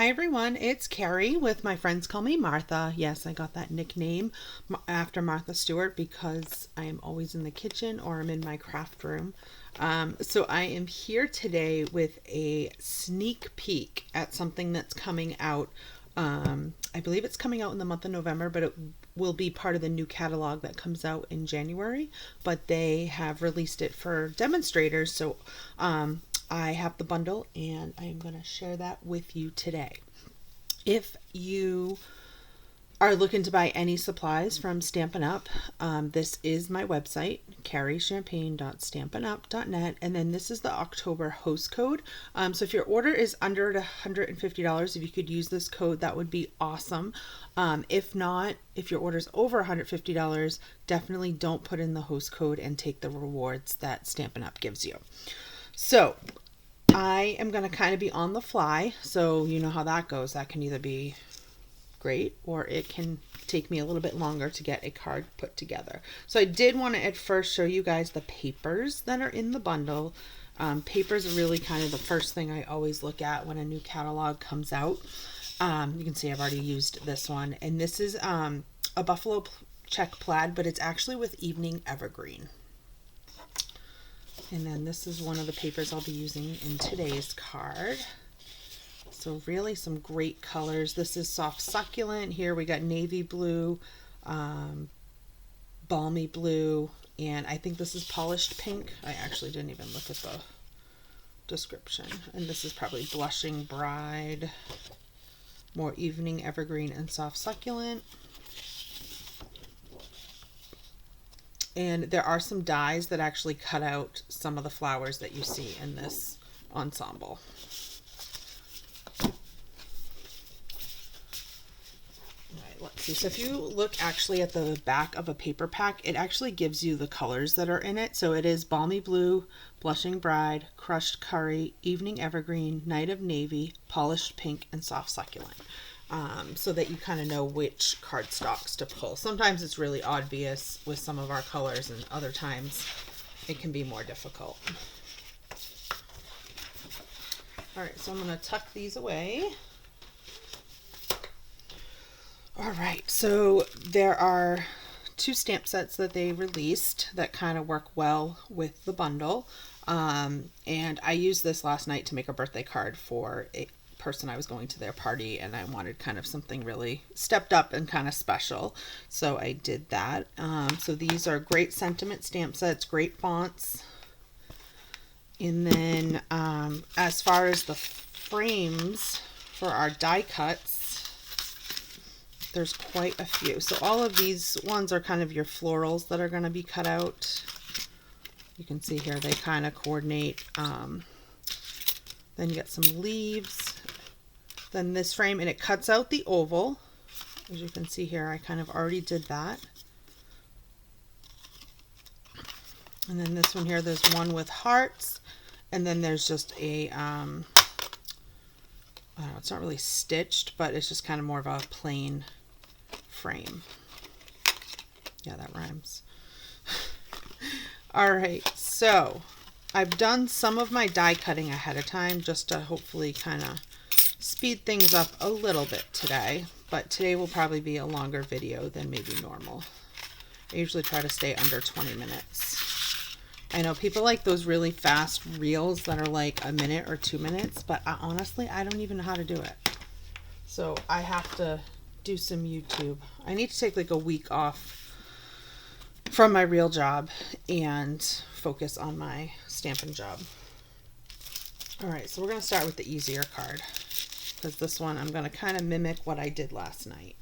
Hi everyone, it's Carrie with My Friends Call Me Martha. Yes, I got that nickname after Martha Stewart because I am always in the kitchen or I'm in my craft room. So I am here today with a sneak peek at something that's coming out. I believe it's coming out in the month of November, but it will be part of the new catalog that comes out in January. But they have released it for demonstrators, so I have the bundle and I am going to share that with you today. If you are looking to buy any supplies from Stampin' Up, this is my website, carriechampagne.stampinup.net, and then this is the October host code. So if your order is under $150, if you could use this code, that would be awesome. If not, if your order is over $150, definitely don't put in the host code and take the rewards that Stampin' Up gives you. So I am going to kind of be on the fly, so you know how that goes. That can either be great or it can take me a little bit longer to get a card put together. So I did want to at first show you guys the papers that are in the bundle. Papers are really kind of the first thing I always look at when a new catalog comes out. You can see I've already used this one, and this is a buffalo check plaid, but it's actually with evening evergreen. And then this is one of the papers I'll be using in today's card. So really some great colors. This is soft succulent. Here we got navy blue, balmy blue, and I think this is polished pink. I actually didn't even look at the description. And this is probably blushing bride, more evening evergreen and soft succulent. And there are some dies that actually cut out some of the flowers that you see in this ensemble. All right, let's see. So if you look actually at the back of a paper pack, it actually gives you the colors that are in it. So it is balmy blue, blushing bride, crushed curry, evening evergreen, night of navy, polished pink, and soft succulent. So that you kind of know which cardstocks to pull. Sometimes it's really obvious with some of our colors, and other times it can be more difficult. All right, so I'm going to tuck these away. All right, so there are two stamp sets that they released that kind of work well with the bundle. And I used this last night to make a birthday card for a person I was going to their party, and I wanted kind of something really stepped up and kind of special, so I did that. So these are great sentiment stamp sets, great fonts. And then as far as the frames for our die cuts, there's quite a few. So all of these ones are kind of your florals that are going to be cut out. You can see here they kind of coordinate. Then you get some leaves. Then this frame, and it cuts out the oval. As you can see here, I kind of already did that. And then this one here, there's one with hearts. And then there's just a, I don't know, it's not really stitched, but it's just kind of more of a plain frame. Yeah, that rhymes. All right, so I've done some of my die cutting ahead of time just to hopefully kind of speed things up a little bit today, but today will probably be a longer video than maybe normal. I usually try to stay under 20 minutes. I know people like those really fast reels that are like a minute or 2 minutes, but honestly, I don't even know how to do it. So I have to do some YouTube. I need to take like a week off from my real job and focus on my Stampin' job. All right, so we're going to start with the easier card, because this one I'm going to kind of mimic what I did last night.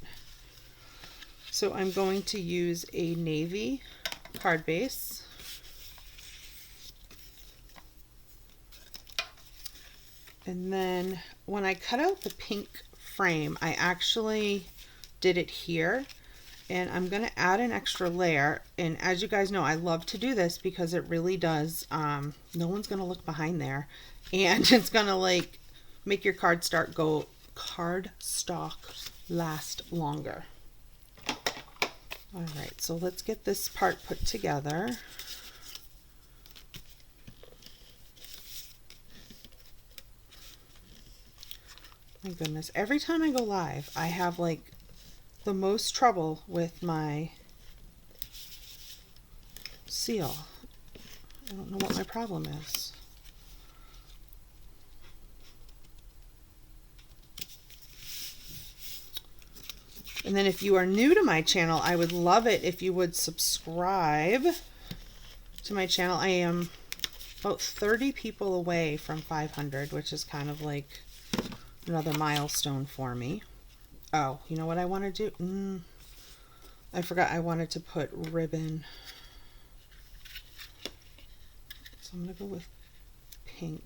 So I'm going to use a navy card base. And then when I cut out the pink frame, I actually did it here. And I'm going to add an extra layer. And as you guys know, I love to do this because it really does, no one's going to look behind there. And it's going to like make your cardstock last longer. All right, so let's get this part put together. My goodness, every time I go live, I have like the most trouble with my seal. I don't know what my problem is. And then if you are new to my channel, I would love it if you would subscribe to my channel. I am about 30 people away from 500, which is kind of like another milestone for me. Oh, you know what I want to do? I forgot I wanted to put ribbon. So I'm going to go with pink.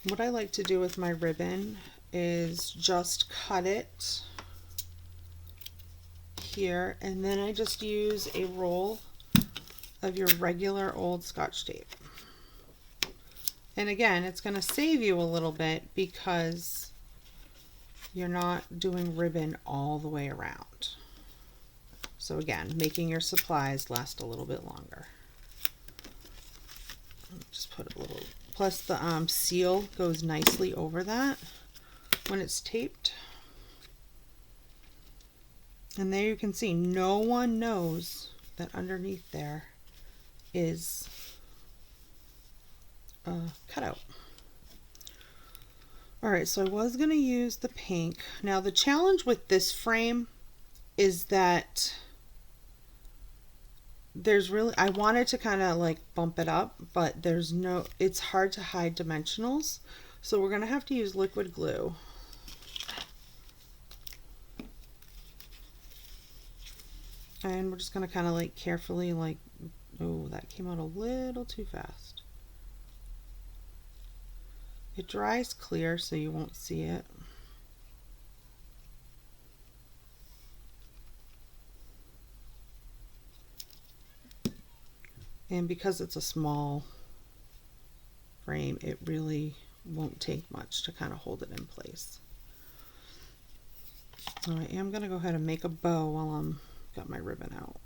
What I like to do with my ribbon is just cut it here, and then I just use a roll of your regular old Scotch tape. And again, it's going to save you a little bit because you're not doing ribbon all the way around. So again, making your supplies last a little bit longer. Just put a little, plus the seal goes nicely over that when it's taped. And there you can see, no one knows that underneath there is a cutout. Alright, so I was going to use the pink. Now the challenge with this frame is that there's really, I wanted to kind of like bump it up, but there's no, it's hard to hide dimensionals. So we're going to have to use liquid glue. And we're just going to kind of like carefully like, oh, that came out a little too fast. It dries clear so you won't see it. And because it's a small frame, it really won't take much to kind of hold it in place. All right, I'm going to go ahead and make a bow while I'm got my ribbon out.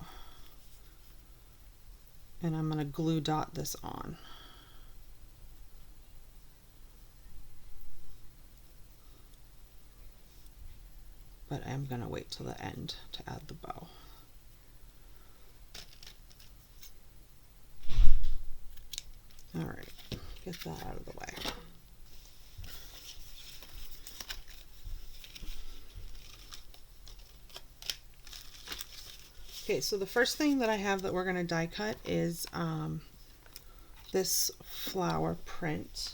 And I'm going to glue dot this on. But I'm going to wait till the end to add the bow. All right, get that out of the way. Okay, so the first thing that I have that we're going to die cut is this flower print.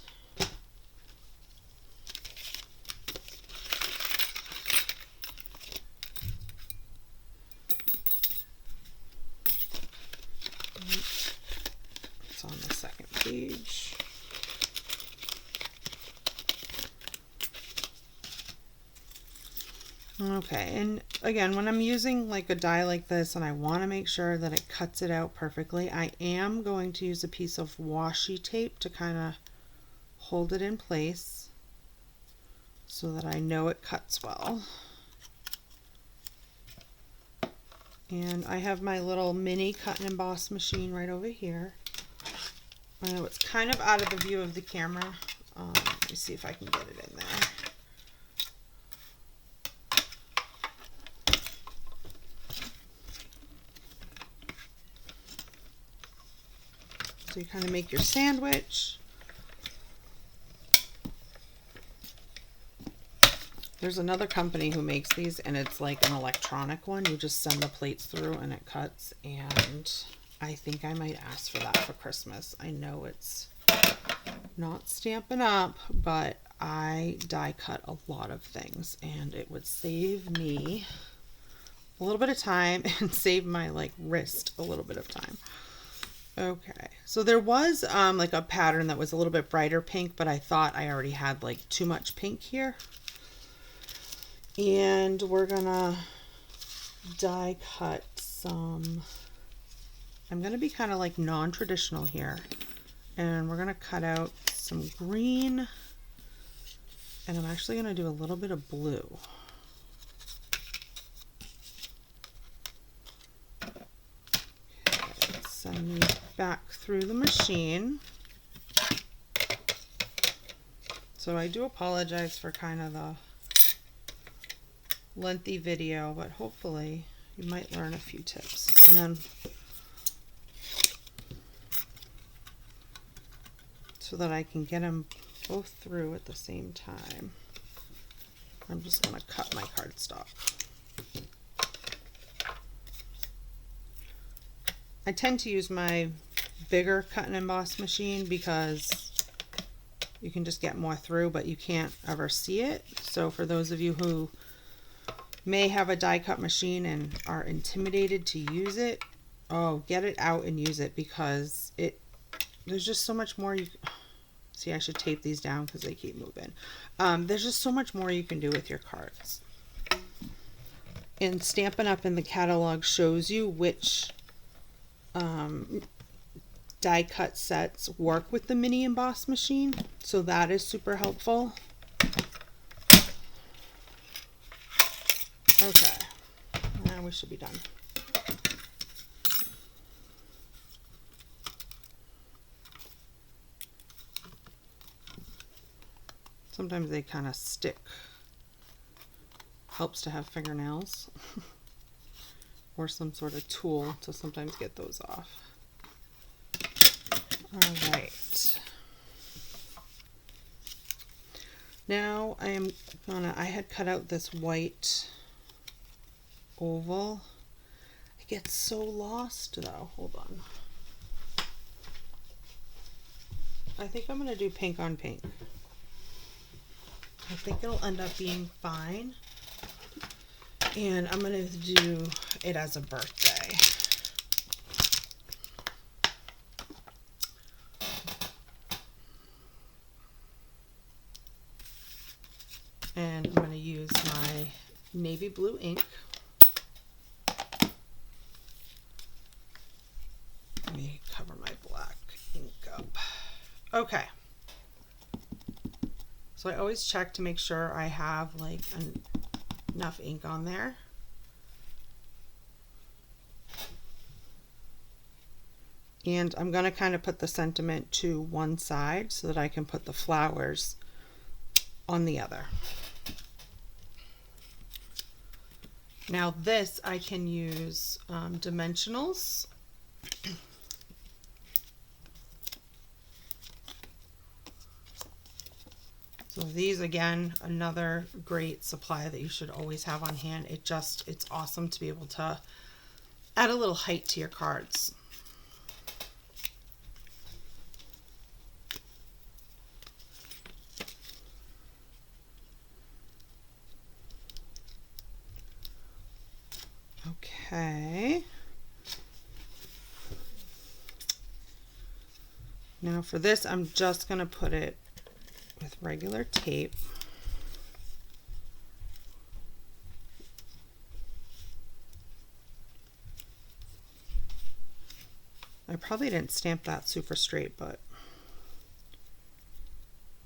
It's on the second page. Okay, and again, when I'm using like a die like this and I want to make sure that it cuts it out perfectly, I am going to use a piece of washi tape to kind of hold it in place so that I know it cuts well. And I have my little mini cut and emboss machine right over here. I know it's kind of out of the view of the camera. Let me see if I can get it in there. So you kind of make your sandwich. There's another company who makes these, and it's like an electronic one. You just send the plates through and it cuts, and I think I might ask for that for Christmas. I know it's not Stampin' Up, but I die cut a lot of things, and it would save me a little bit of time and save my like wrist a little bit of time. Okay, so there was like a pattern that was a little bit brighter pink, but I thought I already had like too much pink here. And we're gonna die cut some, I'm gonna be kind of like non-traditional here. And we're gonna cut out some green, and I'm actually gonna do a little bit of blue. Send me back through the machine. So I do apologize for kind of the lengthy video, but hopefully you might learn a few tips. And then so that I can get them both through at the same time, I'm just going to cut my cardstock. I tend to use my bigger cut and emboss machine because you can just get more through, but you can't ever see it. So for those of you who may have a die cut machine and are intimidated to use it, oh, get it out and use it, because there's just so much more you see. I should tape these down because they keep moving. There's just so much more you can do with your cards. And Stampin' Up! In the catalog shows you which die cut sets work with the mini emboss machine, so that is super helpful. Okay, now we should be done. Sometimes they kind of stick. Helps to have fingernails or some sort of tool to sometimes get those off. All right. Now I had cut out this white oval. It gets so lost though. Hold on. I think I'm going to do pink on pink. I think it'll end up being fine. And I'm going to do it as a birthday. And I'm going to use my navy blue ink. Let me cover my black ink up. Okay. So I always check to make sure I have like enough ink on there. And I'm going to kind of put the sentiment to one side so that I can put the flowers on the other. Now this I can use dimensionals. So these, again, another great supply that you should always have on hand. It's awesome to be able to add a little height to your cards. Okay. Now for this, I'm just going to put it with regular tape. I probably didn't stamp that super straight, but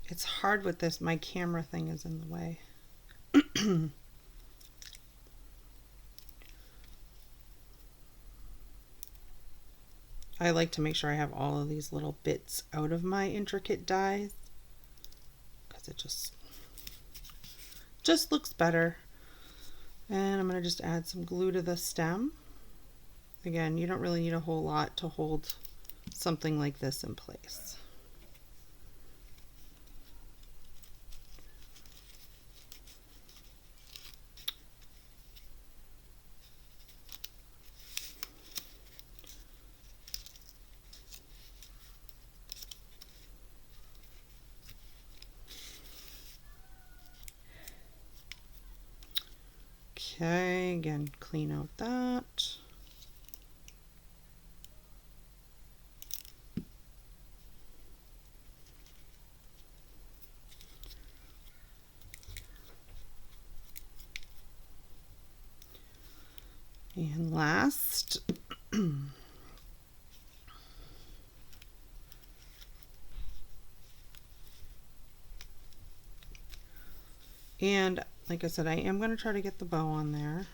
it's hard with this. My camera thing is in the way. I like to make sure I have all of these little bits out of my intricate dies because it just looks better. And I'm going to just add some glue to the stem. Again, you don't really need a whole lot to hold something like this in place. Okay, again, clean out that. And last, and like I said, I am going to try to get the bow on there.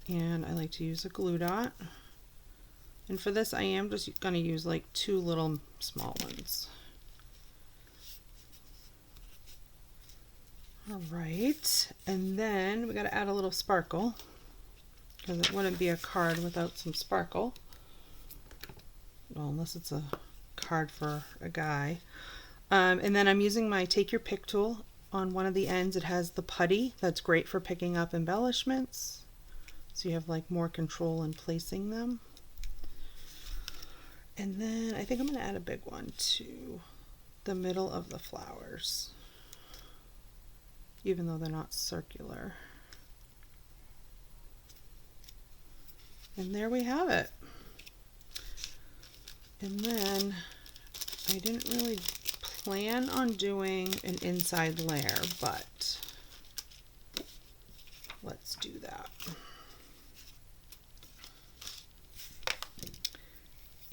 And I like to use a glue dot. And for this, I am just going to use like 2 little small ones. All right, and then we got to add a little sparkle because it wouldn't be a card without some sparkle. Well, unless it's a card for a guy. And then I'm using my Take Your Pick tool. On one of the ends, it has the putty. That's great for picking up embellishments. So you have like more control in placing them. And then I think I'm going to add a big one to the middle of the flowers, even though they're not circular. And there we have it. And then I didn't really plan on doing an inside layer, but let's do that.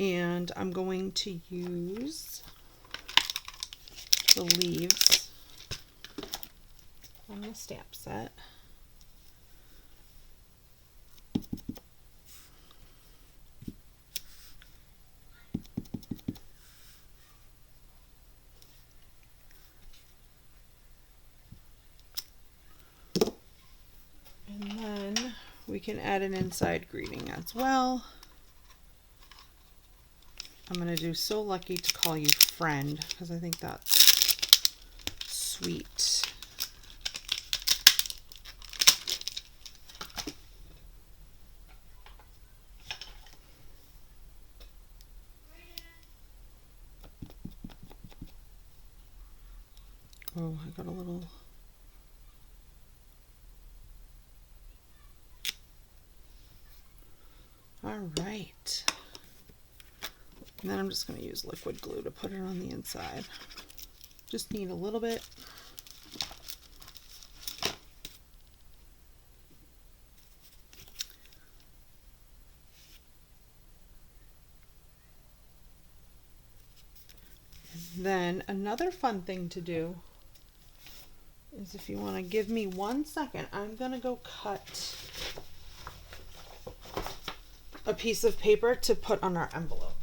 And I'm going to use the leaves on the stamp set. And then we can add an inside greeting as well. I'm going to do "So lucky to call you friend" because I think that's sweet. Oh, I got a little... All right. And then I'm just going to use liquid glue to put it on the inside. Just need a little bit. And then another fun thing to do is, if you want to give me 1 second, I'm going to go cut a piece of paper to put on our envelope.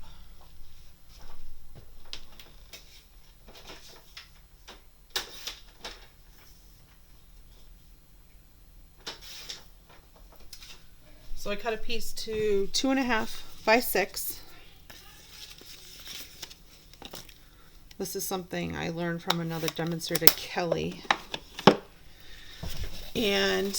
So I cut a piece to 2.5 by 6. This is something I learned from another demonstrator, Kelly. And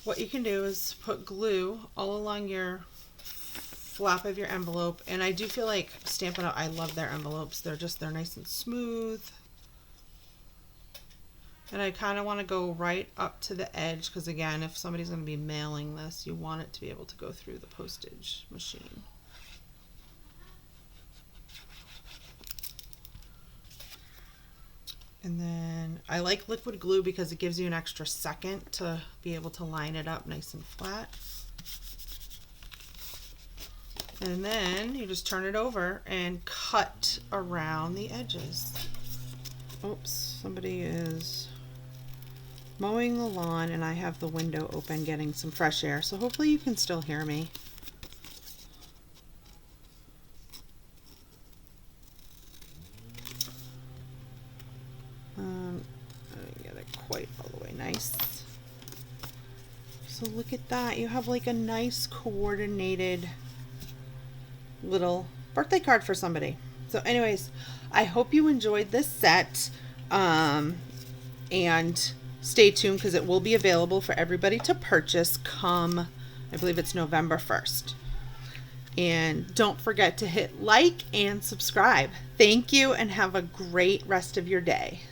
what you can do is put glue all along your flap of your envelope. And I do feel like Stampin' Up, I love their envelopes. They're nice and smooth. And I kind of want to go right up to the edge because, again, if somebody's going to be mailing this, you want it to be able to go through the postage machine. And then I like liquid glue because it gives you an extra second to be able to line it up nice and flat. And then you just turn it over and cut around the edges. Oops, somebody is mowing the lawn and I have the window open getting some fresh air, so hopefully you can still hear me. I didn't get it quite all the way nice. So look at that, you have like a nice coordinated little birthday card for somebody. So anyways, I hope you enjoyed this set, and stay tuned because it will be available for everybody to purchase come, I believe it's November 1st. And don't forget to hit like and subscribe. Thank you and have a great rest of your day.